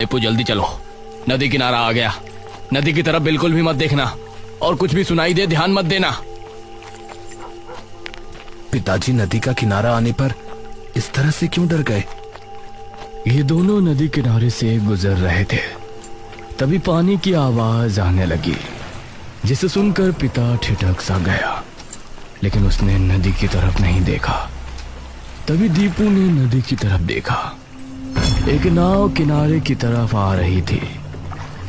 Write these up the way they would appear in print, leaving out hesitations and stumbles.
दीपू जल्दी चलो, नदी किनारा आ गया। नदी की तरफ बिल्कुल भी मत देखना और कुछ भी सुनाई दे ध्यान मत देना। पिताजी नदी का किनारा आने पर इस तरह से क्यों डर गए? ये दोनों नदी किनारे से गुजर रहे थे, तभी पानी की आवाज आने लगी, जिसे सुनकर पिता ठिठक सा गया, लेकिन उसने नदी की तरफ नहीं देखा। तभी दीपू ने नदी की तरफ देखा। एक नाव किनारे की तरफ आ रही थी।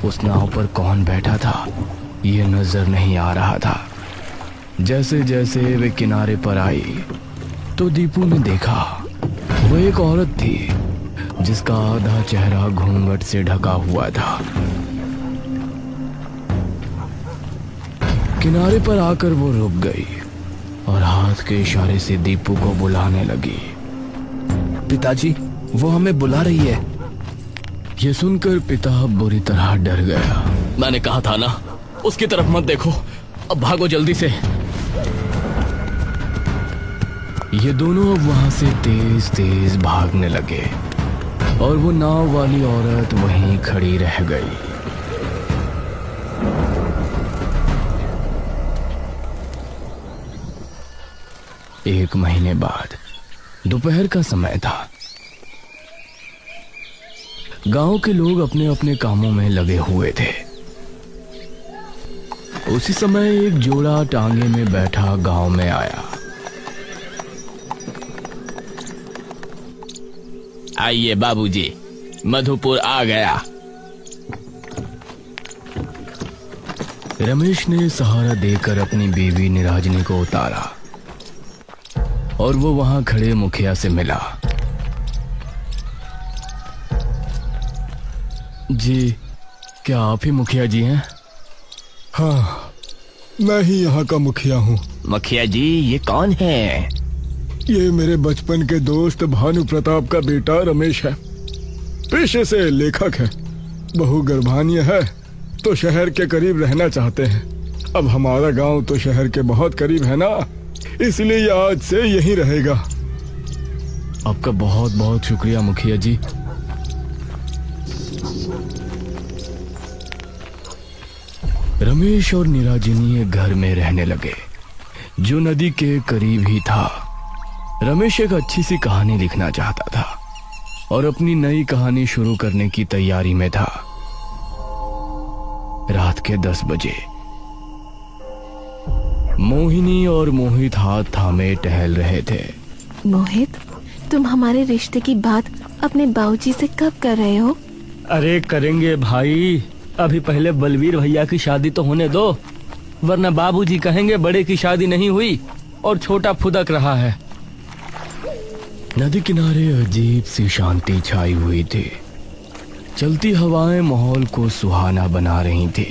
उस नाव पर कौन बैठा था ये नजर नहीं आ रहा था। जैसे जैसे वे किनारे पर आई तो दीपू ने देखा वो एक औरत थी, जिसका आधा चेहरा घूंघट से ढका हुआ था। किनारे पर आकर वो रुक गई और हाथ के इशारे से दीपू को बुलाने लगी। पिताजी, वो हमें बुला रही है। ये सुनकर पिता बुरी तरह डर गया। मैंने कहा था ना, उसकी तरफ मत देखो, अब भागो जल्दी से। ये दोनों अब वहां से तेज तेज भागने लगे और वो नाव वाली औरत वहीं खड़ी रह गई। एक महीने बाद दोपहर का समय था। गांव के लोग अपने अपने कामों में लगे हुए थे। उसी समय एक जोड़ा टांगे में बैठा गांव में आया। आइए बाबूजी, मधुपुर आ गया। रमेश ने सहारा देकर अपनी बीवी निराजनी को उतारा और वो वहां खड़े मुखिया से मिला। जी, क्या आप ही मुखिया जी हैं? हाँ, मैं ही यहाँ का मुखिया हूँ। मुखिया जी, ये कौन है? ये मेरे बचपन के दोस्त भानु प्रताप का बेटा रमेश है। पेशे से लेखक है। बहू गर्भान्य है तो शहर के करीब रहना चाहते हैं। अब हमारा गांव तो शहर के बहुत करीब है ना, इसलिए ये आज से यहीं रहेगा। आपका बहुत बहुत शुक्रिया मुखिया जी। रमेश और निराजनी एक घर में रहने लगे जो नदी के करीब ही था। रमेश एक अच्छी सी कहानी लिखना चाहता था और अपनी नई कहानी शुरू करने की तैयारी में था। रात के 10 बजे मोहिनी और मोहित हाथ थामे टहल रहे थे। मोहित, तुम हमारे रिश्ते की बात अपने बाबूजी से कब कर रहे हो? अरे करेंगे भाई, अभी पहले बलवीर भैया की शादी तो होने दो, वरना बाबूजी कहेंगे बड़े की शादी नहीं हुई और छोटा फुदक रहा है। नदी किनारे अजीब सी शांति छाई हुई थी। चलती हवाएं माहौल को सुहाना बना रही थी।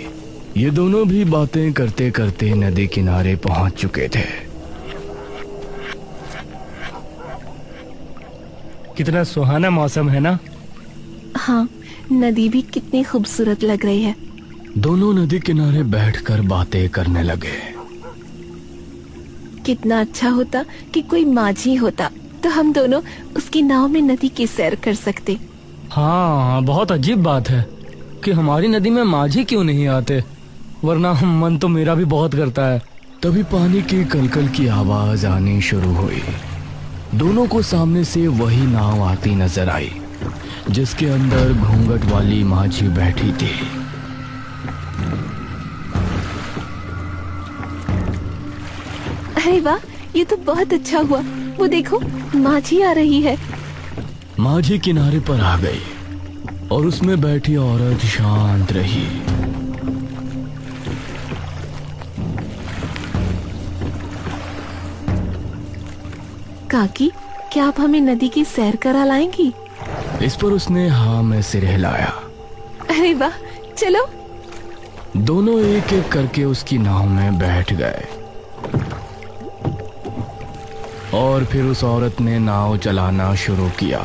ये दोनों भी बातें करते करते नदी किनारे पहुंच चुके थे। कितना सुहाना मौसम है ना? हाँ, नदी भी कितनी खूबसूरत लग रही है। दोनों नदी किनारे बैठकर बातें करने लगे। कितना अच्छा होता कि कोई माझी होता तो हम दोनों उसकी नाव में नदी की सैर कर सकते। हाँ, बहुत अजीब बात है कि हमारी नदी में माझी क्यों नहीं आते, वरना मन तो मेरा भी बहुत करता है। तभी पानी की कलकल की आवाज आनी शुरू हुई। दोनों को सामने से वही नाव आती नजर आई जिसके अंदर घूंघट वाली माझी बैठी थी। अरे वाह, ये तो बहुत अच्छा हुआ। वो देखो, माझी आ रही है। माझी किनारे पर आ गई और उसमें बैठी औरत शांत रही। काकी, क्या आप हमें नदी की सैर करा लाएंगी? इस पर उसने हाँ में सिर हिलाया। अरे वाह, चलो। दोनों एक एक करके उसकी नाव में बैठ गए और फिर उस औरत ने नाव चलाना शुरू किया।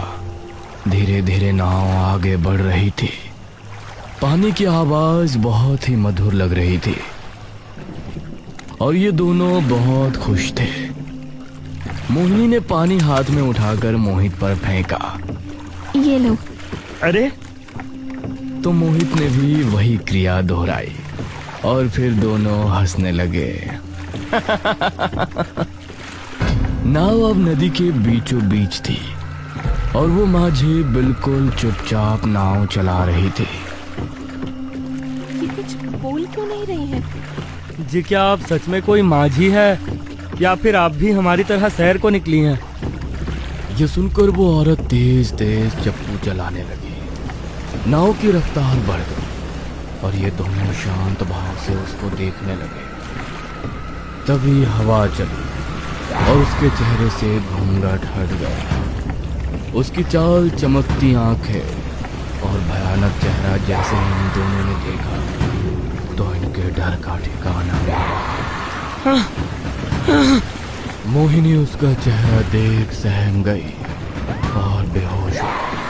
धीरे धीरे नाव आगे बढ़ रही थी। पानी की आवाज बहुत ही मधुर लग रही थी और ये दोनों बहुत खुश थे। मोहिनी ने पानी हाथ में उठाकर मोहित पर फेंका। ये लो। अरे तो मोहित ने भी वही क्रिया दोहराई और फिर दोनों हंसने लगे। नाव अब नदी के बीचों बीच थी और वो माझी बिल्कुल चुपचाप नाव चला रही थी। ये कुछ बोल क्यों नहीं रही है? जी क्या आप सच में कोई माझी है या फिर आप भी हमारी तरह शहर को निकली हैं? ये सुनकर वो औरत तेज तेज चप्पू चलाने लगी। नाव की रफ्तार बढ़ गई और ये दोनों शांत भाव से उसको देखने लगे। तभी हवा चली और उसके चेहरे से घूंघट हट गया। उसकी चाल, चमकती आंखें और भयानक चेहरा जैसे ही इन दोनों ने देखा तो इनके डर का ठिकाना नहीं रहा। मोहिनी उसका चेहरा देख सहम गई और बेहोश हो गई।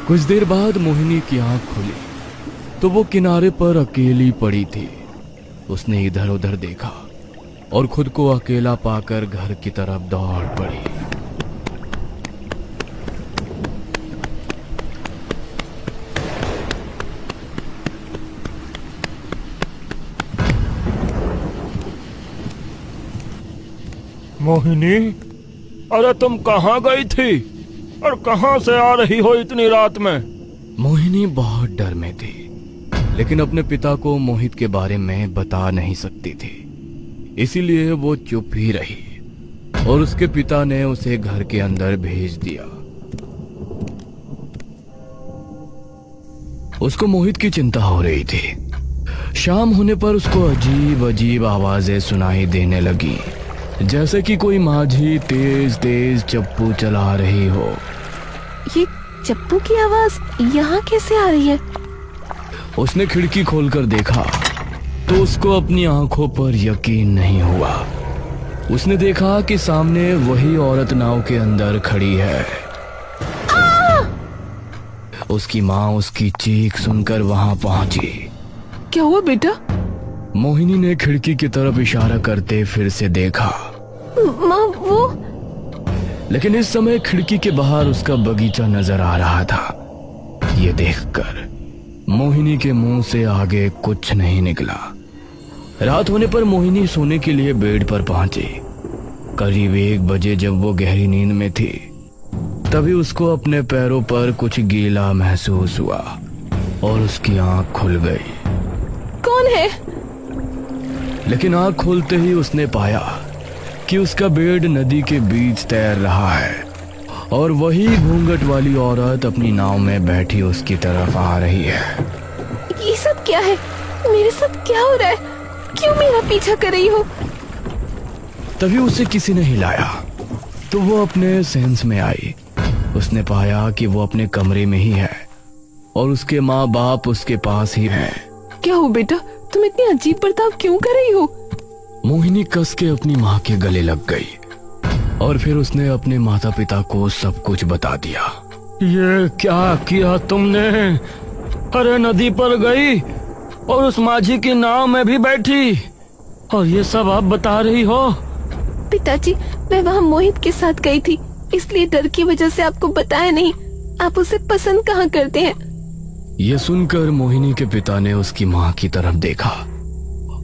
कुछ देर बाद मोहिनी की आंख खुली तो वो किनारे पर अकेली पड़ी थी। उसने इधर उधर देखा और खुद को अकेला पाकर घर की तरफ दौड़ पड़ी। मोहिनी, अरे तुम कहाँ गई थी और कहाँ से आ रही हो इतनी रात में? मोहिनी बहुत डर में थी लेकिन अपने पिता को मोहित के बारे में बता नहीं सकती थी, इसीलिए वो चुप ही रही और उसके पिता ने उसे घर के अंदर भेज दिया। उसको मोहित की चिंता हो रही थी। शाम होने पर उसको अजीब अजीब आवाजें सुनाई देने लगी, जैसे कि कोई माझी तेज तेज चप्पू चला रही हो। ये चप्पू की आवाज यहाँ कैसे आ रही है? उसने खिड़की खोलकर देखा तो उसको अपनी आंखों पर यकीन नहीं हुआ। उसने देखा कि सामने वही औरत नाव के अंदर खड़ी है। उसकी माँ उसकी चीख सुनकर वहां पहुंची। क्या हुआ बेटा? मोहिनी ने खिड़की की तरफ इशारा करते फिर से देखा। माँ, वो लेकिन इस समय खिड़की के बाहर उसका बगीचा नजर आ रहा था। ये देखकर मोहिनी के मुंह से आगे कुछ नहीं निकला। रात होने पर मोहिनी सोने के लिए बेड पर पहुंची। करीब 1 बजे जब वो गहरी नींद में थी तभी उसको अपने पैरों पर कुछ गीला महसूस हुआ और उसकी आंख खुल गई। कौन है? लेकिन आंख खोलते ही उसने पाया कि उसका बेड नदी के बीच तैर रहा है और वही घूंघट वाली औरत अपनी नाव में बैठी उसकी तरफ आ रही है। ये सब क्या है? मेरे साथ क्या हो रहा है? क्यों मेरा पीछा कर रही हो? तभी उसे किसी ने हिलाया तो वो अपने सेंस में आई। उसने पाया कि वो अपने कमरे में ही है और उसके माँ बाप उसके पास ही हैं। क्या हो बेटा, तुम इतनी अजीब बर्ताव क्यों कर रही हो? मोहिनी कस के अपनी माँ के गले लग गई और फिर उसने अपने माता पिता को सब कुछ बता दिया। ये क्या किया तुमने? अरे नदी पर गई और उस माझी की नाव में भी बैठी और ये सब आप बता रही हो? पिताजी, मैं वहाँ मोहित के साथ गई थी, इसलिए डर की वजह से आपको बताया नहीं। आप उसे पसंद कहाँ करते हैं? ये सुनकर मोहिनी के पिता ने उसकी माँ की तरफ देखा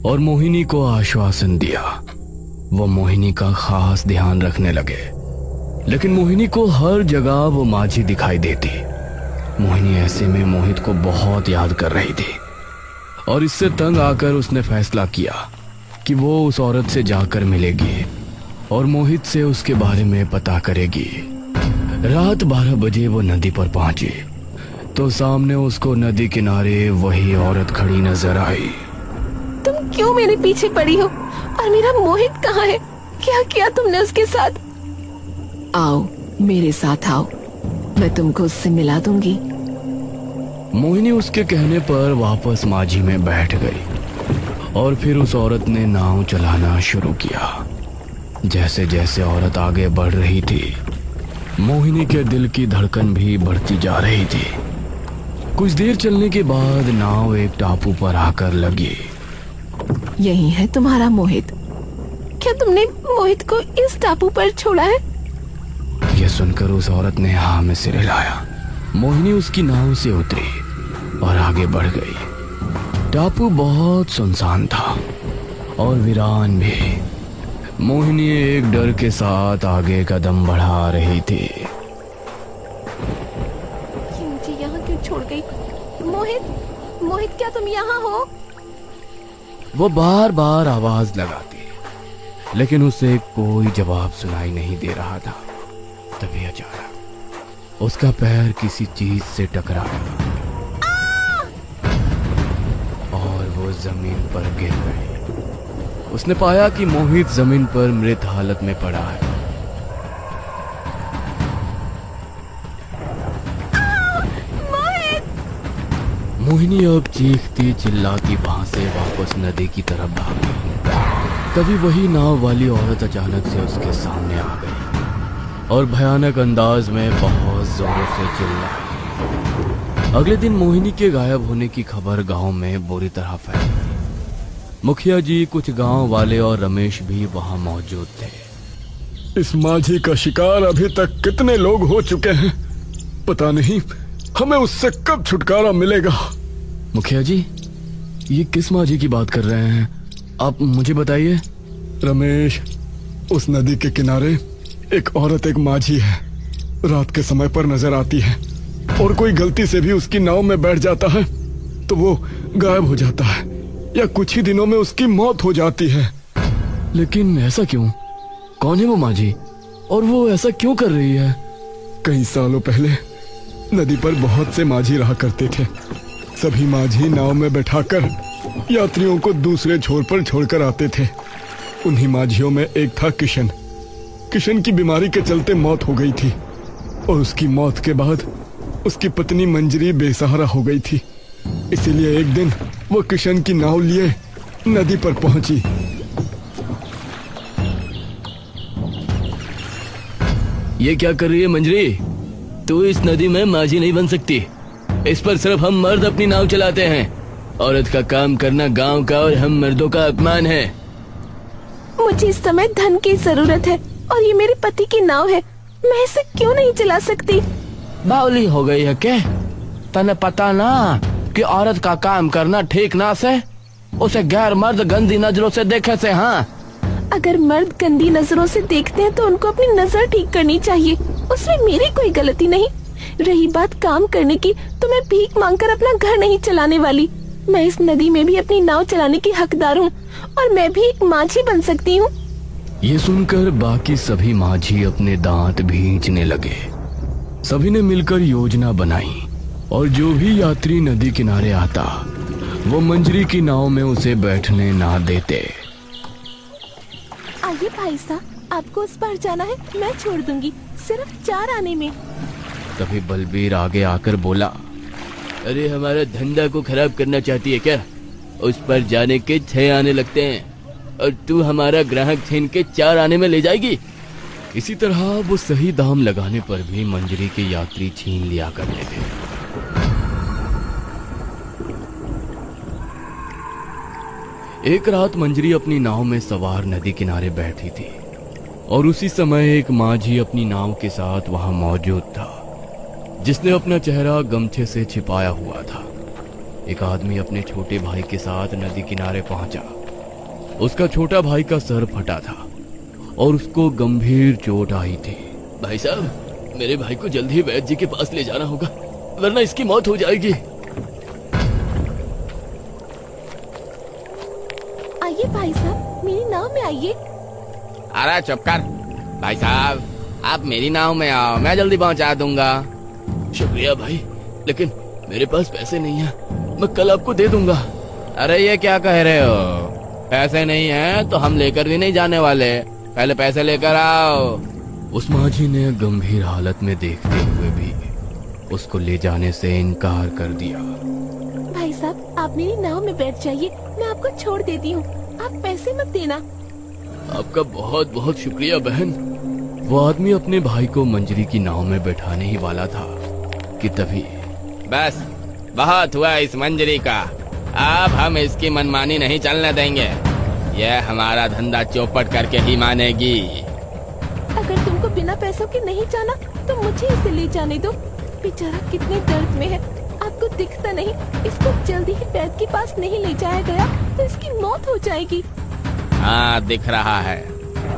और मोहिनी को आश्वासन दिया। वो मोहिनी का खास ध्यान रखने लगे, लेकिन मोहिनी को हर जगह वो माझी दिखाई देती। मोहिनी ऐसे में मोहित को बहुत याद कर रही थी और इससे तंग आकर उसने फैसला किया कि वो उस औरत से जाकर मिलेगी और मोहित से उसके बारे में पता करेगी। रात 12 बजे वो नदी पर पहुंची तो सामने उसको नदी किनारे वही औरत खड़ी नजर आई। तुम क्यों मेरे पीछे पड़ी हो? और मेरा मोहित कहाँ है? क्या किया तुमने उसके साथ? आओ मेरे साथ आओ, मैं तुमको उससे मिला दूंगी। मोहिनी उसके कहने पर वापस माझी में बैठ गई और फिर उस औरत ने नाव चलाना शुरू किया। जैसे जैसे औरत आगे बढ़ रही थी मोहिनी के दिल की धड़कन भी बढ़ती जा रही थी। कुछ देर चलने के बाद नाव एक टापू पर आकर लगी। यही है तुम्हारा मोहित? क्या तुमने मोहित को इस टापू पर छोड़ा है? यह सुनकर उस औरत ने हाँ में सिर हिलाया। मोहिनी उसकी नाव से उतरी और आगे बढ़ गई। टापू बहुत सुनसान था और वीरान भी। मोहिनी एक डर के साथ आगे कदम बढ़ा रही थी। ये मुझे यहाँ क्यों छोड़ गई? मोहित, मोहित क्या तुम यहाँ हो? वो बार बार आवाज लगाती लेकिन उसे कोई जवाब सुनाई नहीं दे रहा था। तभी अचानक उसका पैर किसी चीज से टकराया और वो जमीन पर गिर गई। उसने पाया कि मोहित जमीन पर मृत हालत में पड़ा है। मोहिनी अब चीखती चिल्लाती वहां से वापस नदी की तरफ भागी। तभी वही नाव वाली औरत अचानक से उसके सामने आ गई और भयानक अंदाज में बहुत जोरों से चिल्लाई। अगले दिन मोहिनी के गायब होने की खबर गांव में बुरी तरह फैल गई। मुखिया जी, कुछ गांव वाले और रमेश भी वहां मौजूद थे। इस माझी का शिकार अभी तक कितने लोग हो चुके हैं, पता नहीं हमें उससे कब छुटकारा मिलेगा। मुखिया जी, ये किस माझी की बात कर रहे हैं आप, मुझे बताइए। रमेश, उस नदी के किनारे एक औरत एक माझी है। रात के समय पर नजर आती है और कोई गलती से भी उसकी नाव में बैठ जाता है तो वो गायब हो जाता है या कुछ ही दिनों में उसकी मौत हो जाती है। लेकिन ऐसा क्यों? कौन है वो माझी और वो ऐसा क्यों कर रही है? कई सालों पहले नदी पर बहुत से माझी रहा करते थे। सभी माझी नाव में बैठाकर यात्रियों को दूसरे छोर पर छोड़कर आते थे। उन्हीं माझियों में एक था किशन। किशन की बीमारी के चलते मौत हो गई थी और उसकी मौत के बाद उसकी पत्नी मंजरी बेसहारा हो गई थी। इसीलिए एक दिन वो किशन की नाव लिए नदी पर पहुंची। ये क्या कर रही है मंजरी? तू इस नदी में माझी नहीं बन सकती। इस पर सिर्फ हम मर्द अपनी नाव चलाते हैं। औरत का काम करना गांव का और हम मर्दों का अपमान है। मुझे इस समय धन की जरूरत है और ये मेरे पति की नाव है, मैं इसे क्यों नहीं चला सकती? बावली हो गई है क्या? तने पता ना कि औरत का काम करना ठीक ना से उसे गैर मर्द गंदी नजरों से देखे से। हाँ, अगर मर्द गंदी नजरों से देखते हैं तो उनको अपनी नजर ठीक करनी चाहिए, उसमें मेरी कोई गलती नहीं। रही बात काम करने की, तो मैं भीख मांगकर अपना घर नहीं चलाने वाली। मैं इस नदी में भी अपनी नाव चलाने की हकदार हूँ और मैं भी एक माझी बन सकती हूँ। ये सुनकर बाकी सभी माझी अपने दांत भींचने लगे। सभी ने मिलकर योजना बनाई और जो भी यात्री नदी किनारे आता वो मंजरी की नाव में उसे बैठने ना देते। आइए भाई साहब, आपको उस पार जाना है, मैं छोड़ दूंगी, सिर्फ 4 आने में। तभी बलबीर आगे आकर बोला, अरे हमारा धंधा को खराब करना चाहती है क्या? उस पर जाने के 6 आने लगते हैं और तू हमारा ग्राहक छीन के 4 आने में ले जाएगी। इसी तरह वो सही दाम लगाने पर भी मंजरी के यात्री छीन लिया करते थे। एक रात मंजरी अपनी नाव में सवार नदी किनारे बैठी थी और उसी समय एक माझी अपनी नाव के साथ वहां मौजूद था, जिसने अपना चेहरा गमछे से छिपाया हुआ था। एक आदमी अपने छोटे भाई के साथ नदी किनारे पहुंचा। उसका छोटा भाई का सर फटा था और उसको गंभीर चोट आई थी। भाई साहब, मेरे भाई को जल्दी ही वैद्य जी के पास ले जाना होगा, वरना इसकी मौत हो जाएगी। आइए भाई साहब, मेरी नाव में आइए। अरे चुप कर भाई साहब, आप मेरी नाव में आओ, मैं जल्दी पहुंचा दूंगा। शुक्रिया भाई, लेकिन मेरे पास पैसे नहीं है, मैं कल आपको दे दूंगा। अरे ये क्या कह रहे हो? पैसे नहीं है तो हम लेकर भी नहीं जाने वाले, पहले पैसे लेकर आओ। उस माझी ने गंभीर हालत में देखते हुए भी उसको ले जाने से इनकार कर दिया। भाई साहब, आप मेरी नाव में बैठ जाइए, मैं आपको छोड़ देती हूँ, आप पैसे मत देना। आपका बहुत बहुत शुक्रिया बहन। वो आदमी अपने भाई को मंजरी की नाव में बैठाने ही वाला था कि तभी बस बहुत हुआ इस मंजरी का, अब हम इसकी मनमानी नहीं चलने देंगे। यह हमारा धंधा चौपट करके ही मानेगी। अगर तुमको बिना पैसों के नहीं जाना तो मुझे इसे ले जाने दो। बेचारा कितने दर्द में है, आपको दिखता नहीं। इसको जल्दी ही वैद्य के पास नहीं ले जाया गया तो इसकी मौत हो जाएगी। हाँ दिख रहा है,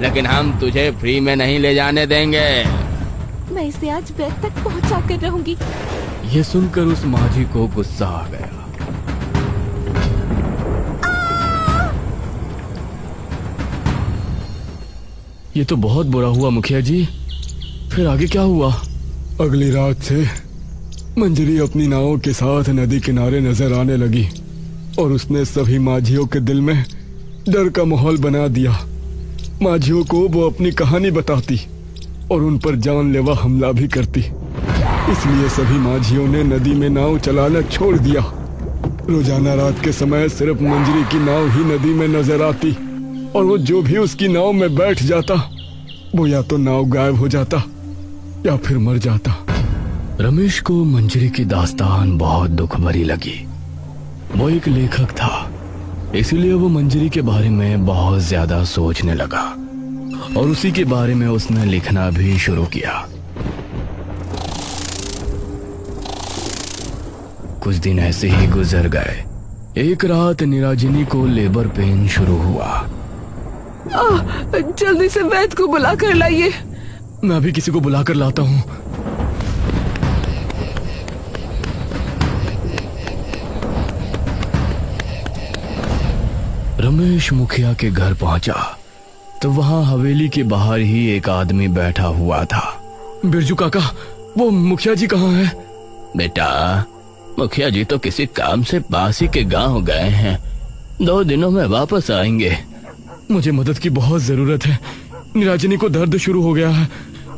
लेकिन हम तुझे फ्री में नहीं ले जाने देंगे। मैं इसे आज वैद्य तक पहुंचा कर रहूंगी। ये सुनकर उस माझी को गुस्सा आ गया। ये तो बहुत बुरा हुआ मुखिया जी, फिर आगे क्या हुआ? अगली रात से मंजरी अपनी नावों के साथ नदी किनारे नजर आने लगी और उसने सभी माझियों के दिल में डर का माहौल बना दिया। माझियों को वो अपनी कहानी बताती और उन पर जानलेवा हमला भी करती। इसलिए सभी माझियों ने नदी में नाव चलाना छोड़ दिया। रोजाना रात के समय सिर्फ मंजरी की नाव ही नदी में नजर आती और वो जो भी उसकी नाव में बैठ जाता वो या तो नाव गायब हो जाता या फिर मर जाता। रमेश को मंजरी की दास्तान बहुत दुख भरी लगी। वो एक लेखक था, इसीलिए वो मंजरी के बारे में बहुत ज्यादा सोचने लगा और उसी के बारे में उसने लिखना भी शुरू किया। कुछ दिन ऐसे ही गुजर गए। एक रात निराजिनी को लेबर पेन शुरू हुआ। जल्दी से वैद्य को बुला कर लाइए। मैं अभी किसी को बुला कर लाता हूँ। रमेश मुखिया के घर पहुंचा तो वहां हवेली के बाहर ही एक आदमी बैठा हुआ था। बिरजू काका, वो मुखिया जी कहाँ हैं? बेटा, मुखिया जी तो किसी काम से पास ही के गांव गए हैं, 2 दिनों में वापस आएंगे। मुझे मदद की बहुत जरूरत है। निराजनी को दर्द शुरू हो गया है।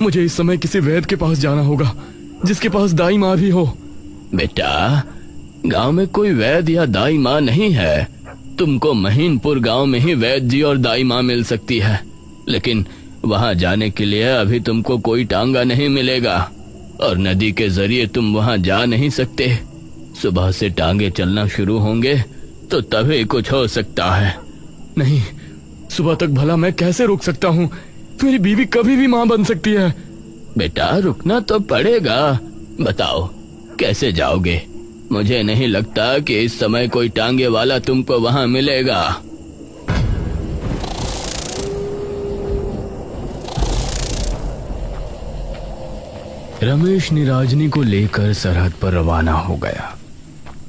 मुझे इस समय किसी वैद्य के पास जाना होगा जिसके पास दाई माँ भी हो। बेटा, गांव में कोई वैद्य या दाई माँ नहीं है। तुमको महीनपुर गांव में ही वैद्य जी और दाई माँ मिल सकती है, लेकिन वहां जाने के लिए अभी तुमको कोई टांगा नहीं मिलेगा और नदी के जरिए तुम वहां जा नहीं सकते। सुबह से टांगे चलना शुरू होंगे तो तभी कुछ हो सकता है। नहीं, सुबह तक भला मैं कैसे रुक सकता हूँ? मेरी बीवी कभी भी माँ बन सकती है। बेटा, रुकना तो पड़ेगा। बताओ कैसे जाओगे? मुझे नहीं लगता कि इस समय कोई टांगे वाला तुमको वहां मिलेगा। रमेश निराजनी को लेकर सरहद पर रवाना हो गया,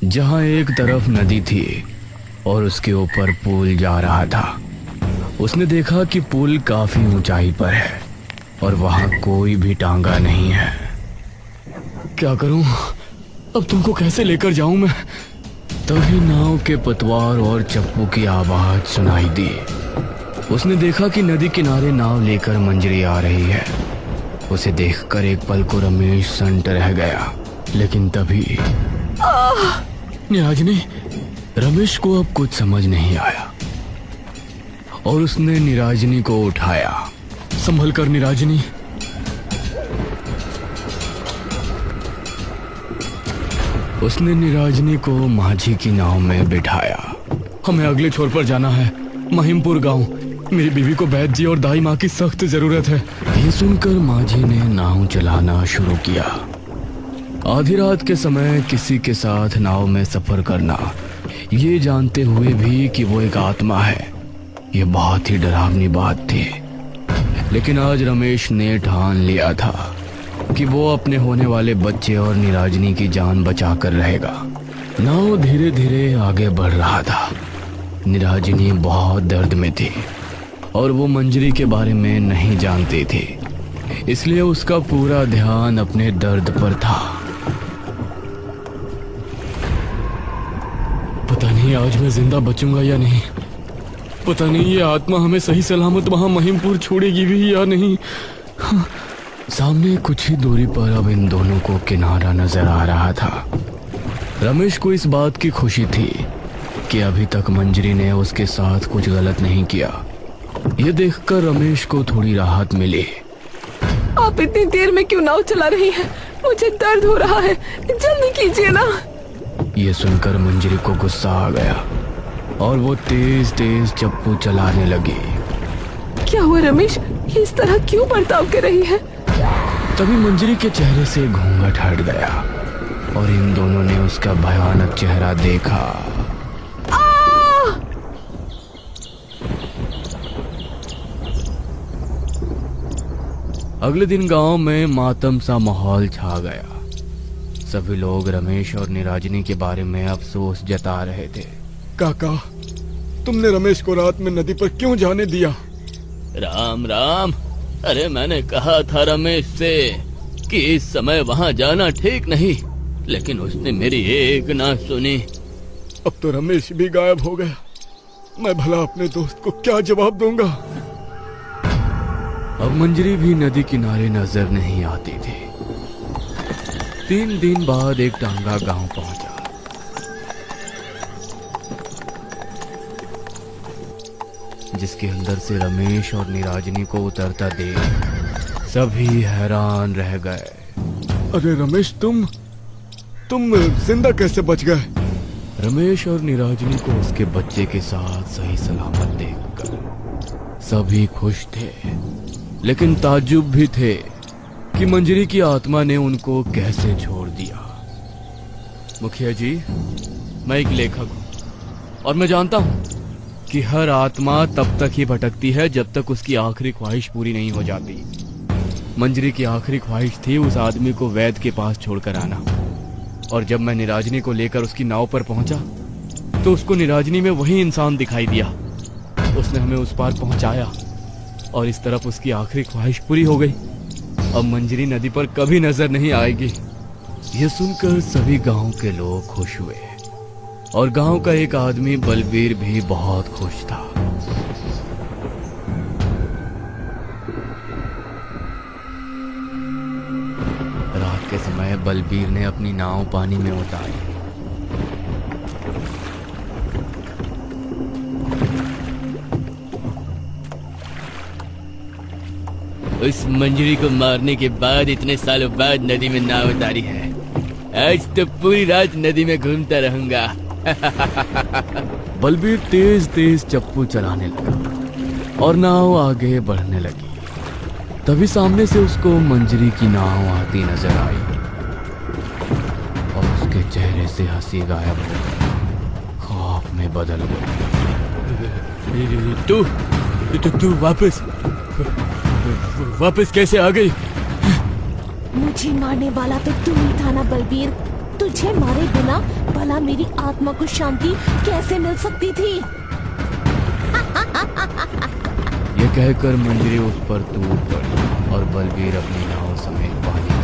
जहां एक तरफ नदी थी और उसके ऊपर पुल जा रहा था। उसने देखा कि पुल काफी ऊंचाई पर है और वहां कोई भी टांगा नहीं है। क्या करूं? अब तुमको कैसे लेकर जाऊं मैं? तभी नाव के पतवार और चप्पू की आवाज सुनाई दी। उसने देखा कि नदी किनारे नाव लेकर मंजरी आ रही है। उसे देखकर एक पल को रमेश संट रह गया, लेकिन तभी निराजनी। रमेश को अब कुछ समझ नहीं आया और उसने निराजनी को उठाया। संभल कर निराजनी। उसने निराजनी को माझी की नाव में बिठाया। हमें अगले छोर पर जाना है, महिमपुर गांव। मेरी बीवी को वैद्य जी और दाई माँ की सख्त जरूरत है। ये सुनकर माझी ने नाव चलाना शुरू किया। आधी रात के समय किसी के साथ नाव में सफर करना, ये जानते हुए भी कि वो एक आत्मा है, ये बहुत ही डरावनी बात थी। लेकिन आज रमेश ने ठान लिया था कि वो अपने होने वाले बच्चे और निराजनी की जान बचाकर रहेगा। नाव धीरे धीरे आगे बढ़ रहा था। निराजनी बहुत दर्द में थी और वो मंजरी के बारे में नहीं जानती थी, इसलिए उसका पूरा ध्यान अपने दर्द पर था। पता नहीं आज मैं जिंदा बचूंगा या नहीं। पता नहीं ये आत्मा हमें सही सलामत वहां महिमपुर छोड़ेगी भी या नहीं। सामने कुछ ही दूरी पर अब इन दोनों को किनारा नजर आ रहा था। रमेश को इस बात की खुशी थी कि अभी तक मंजरी ने उसके साथ कुछ गलत नहीं किया। ये देखकर रमेश को थोड़ी राहत मिली। आप इतनी देर में क्यों नाव चला रही हैं? मुझे दर्द हो रहा है, जल्दी कीजिए ना। ये सुनकर मंजरी को गुस्सा आ गया। और वो तेज तेज चप्पू चलाने लगी। क्या हुआ रमेश, ये इस तरह क्यों बर्ताव कर रही है? तभी मंजरी के चेहरे से घूंघट हट गया और इन दोनों ने उसका भयानक चेहरा देखा। अगले दिन गांव में मातम सा माहौल छा गया। सभी लोग रमेश और निराजनी के बारे में अफसोस जता रहे थे। काका, तुमने रमेश को रात में नदी पर क्यों जाने दिया? राम राम। अरे मैंने कहा था रमेश से कि इस समय वहाँ जाना ठीक नहीं, लेकिन उसने मेरी एक ना सुनी। अब तो रमेश भी गायब हो गया। मैं भला अपने दोस्त को क्या जवाब दूंगा? अब मंजरी भी नदी किनारे नजर नहीं आती थी। 3 दिन बाद एक टांगा गांव पहुंचा। जिसके अंदर से रमेश और निराजनी को उतरता देख सभी हैरान रह गए। अरे रमेश, तुम जिंदा कैसे बच गए? रमेश और निराजनी को उसके बच्चे के साथ सही सलामत देखकर सभी खुश थे, लेकिन ताज्जुब भी थे कि मंजरी की आत्मा ने उनको कैसे छोड़ दिया। मुखिया जी, मैं एक लेखक हूं और मैं जानता हूं कि हर आत्मा तब तक ही भटकती है जब तक उसकी आखिरी ख्वाहिश पूरी नहीं हो जाती। मंजरी की आखिरी ख्वाहिश थी उस आदमी को वैद के पास छोड़कर आना, और जब मैं निराजनी को लेकर उसकी नाव पर पहुंचा तो उसको निराजनी में वही इंसान दिखाई दिया। उसने हमें उस पार पहुंचाया और इस तरफ उसकी आखिरी ख्वाहिश पूरी हो गई। अब मंजरी नदी पर कभी नजर नहीं आएगी। यह सुनकर सभी गांव के लोग खुश हुए और गांव का एक आदमी बलबीर भी बहुत खुश था। रात के समय बलबीर ने अपनी नाव पानी में उतारी। उस मंजरी को मारने के बाद इतने सालों बाद नदी में नाव उतारी है। आज तो पूरी रात नदी में घूमता रहूंगा। बलबीर तेज तेज चप्पू चलाने लगा और नाव आगे बढ़ने लगी। तभी सामने से उसको मंजरी की नाव आती नजर आई और उसके चेहरे से हंसी गायब हो गई, खौफ में बदल गई। तू वापस कैसे आ गई? मुझे मारने वाला तो तू ही था ना बलबीर। तुझे मारे बिना भला मेरी आत्मा को शांति कैसे मिल सकती थी? ये कहकर मंजरी उस पर टूट पड़ी और बलबीर अपनी नाव समेत पानी